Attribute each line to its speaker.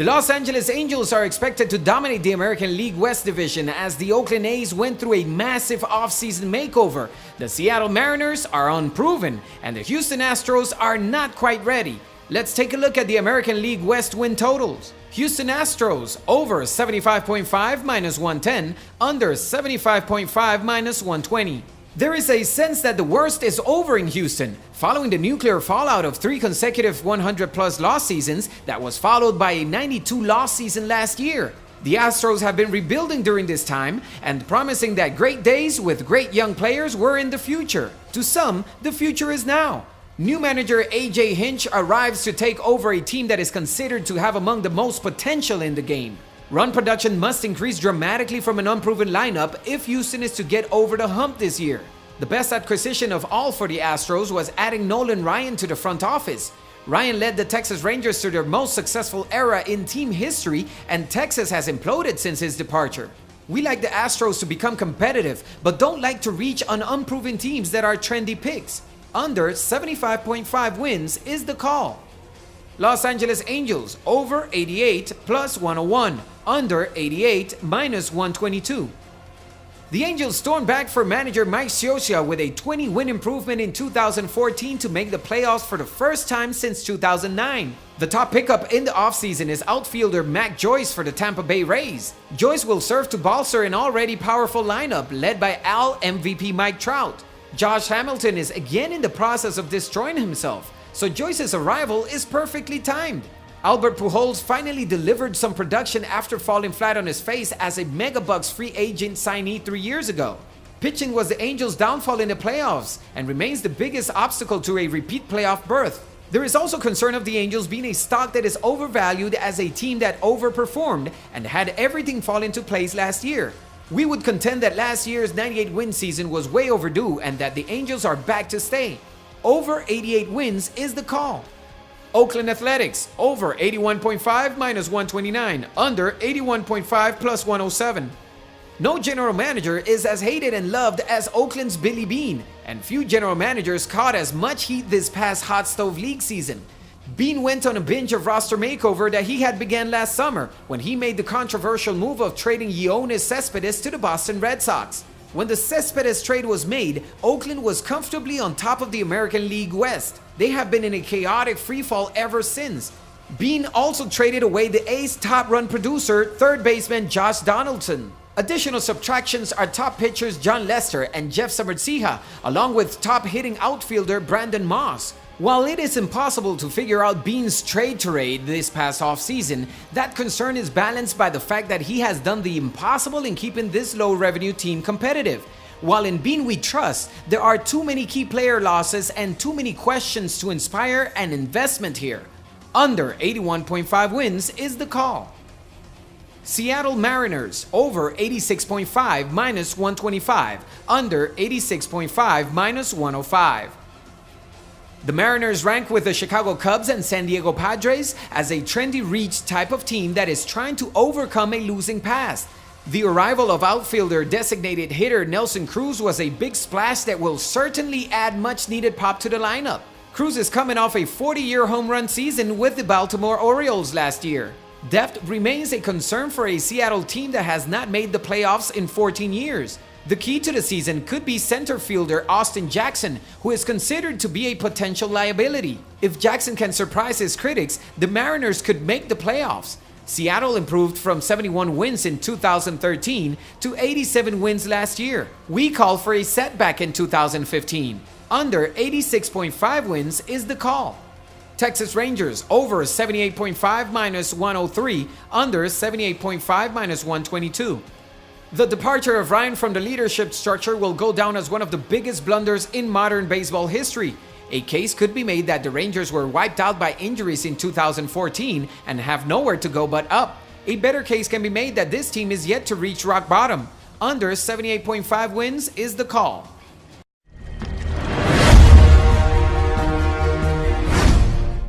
Speaker 1: Los Angeles Angels are expected to dominate the American League West Division as the Oakland A's went through a massive offseason makeover. The Seattle Mariners are unproven, and the Houston Astros are not quite ready. Let's take a look at the American League West win totals. Houston Astros over 75.5 minus 110, under 75.5 minus 120. There is a sense that the worst is over in Houston, following the nuclear fallout of 3 consecutive 100-plus loss seasons that was followed by a 92-loss season last year. The Astros have been rebuilding during this time and promising that great days with great young players were in the future. To some, the future is now. New manager A.J. Hinch arrives to take over a team that is considered to have among the most potential in the game. Run production must increase dramatically from an unproven lineup if Houston is to get over the hump this year. The best acquisition of all for the Astros was adding Nolan Ryan to the front office. Ryan led the Texas Rangers to their most successful era in team history, and Texas has imploded since his departure. We like the Astros to become competitive, but don't like to reach on unproven teams that are trendy picks. Under 75.5 wins is the call. Los Angeles Angels over 88 plus 101, under 88 minus 122. The Angels stormed back for manager Mike Scioscia with a 20-win improvement in 2014 to make the playoffs for the first time since 2009. The top pickup in the offseason is outfielder Mac Joyce for the Tampa Bay Rays. Joyce will serve to bolster an already powerful lineup led by AL MVP Mike Trout. Josh Hamilton is again in the process of destroying himself, so Joyce's arrival is perfectly timed. Albert Pujols finally delivered some production after falling flat on his face as a megabucks free agent signee 3 years ago. Pitching was the Angels' downfall in the playoffs and remains the biggest obstacle to a repeat playoff berth. There is also concern of the Angels being a stock that is overvalued as a team that overperformed and had everything fall into place last year. We would contend that last year's 98-win season was way overdue and that the Angels are back to stay. Over 88 wins is the call. Oakland Athletics over 81.5 minus 129, under 81.5 plus 107. No general manager is as hated and loved as Oakland's Billy Beane, and few general managers caught as much heat this past hot stove league season. Beane went on a binge of roster makeover that he had began last summer when he made the controversial move of trading Yoenis Cespedes to the Boston Red Sox. When the Cespedes trade was made, Oakland was comfortably on top of the American League West. They have been in a chaotic freefall ever since. Beane also traded away the A's top run producer, third baseman Josh Donaldson. Additional subtractions are top pitchers John Lester and Jeff Samardzija, along with top hitting outfielder Brandon Moss. While it is impossible to figure out Beane's trade tirade this past offseason, that concern is balanced by the fact that he has done the impossible in keeping this low-revenue team competitive. While in Beane we trust, there are too many key player losses and too many questions to inspire an investment here. Under 81.5 wins is the call. Seattle Mariners over 86.5 minus 125, under 86.5 minus 105. The Mariners rank with the Chicago Cubs and San Diego Padres as a trendy reach type of team that is trying to overcome a losing past. The arrival of outfielder designated hitter Nelson Cruz was a big splash that will certainly add much needed pop to the lineup. Cruz is coming off a 40-year home run season with the Baltimore Orioles last year. Depth remains a concern for a Seattle team that has not made the playoffs in 14 years. The key to the season could be center fielder Austin Jackson, who is considered to be a potential liability. If Jackson can surprise his critics, the Mariners could make the playoffs. Seattle improved from 71 wins in 2013 to 87 wins last year. We call for a setback in 2015. Under 86.5 wins is the call. Texas Rangers over 78.5 minus 103, under 78.5 minus 122. The departure of Ryan from the leadership structure will go down as one of the biggest blunders in modern baseball history. A case could be made that the Rangers were wiped out by injuries in 2014 and have nowhere to go but up. A better case can be made that this team is yet to reach rock bottom. Under 78.5 wins is the call.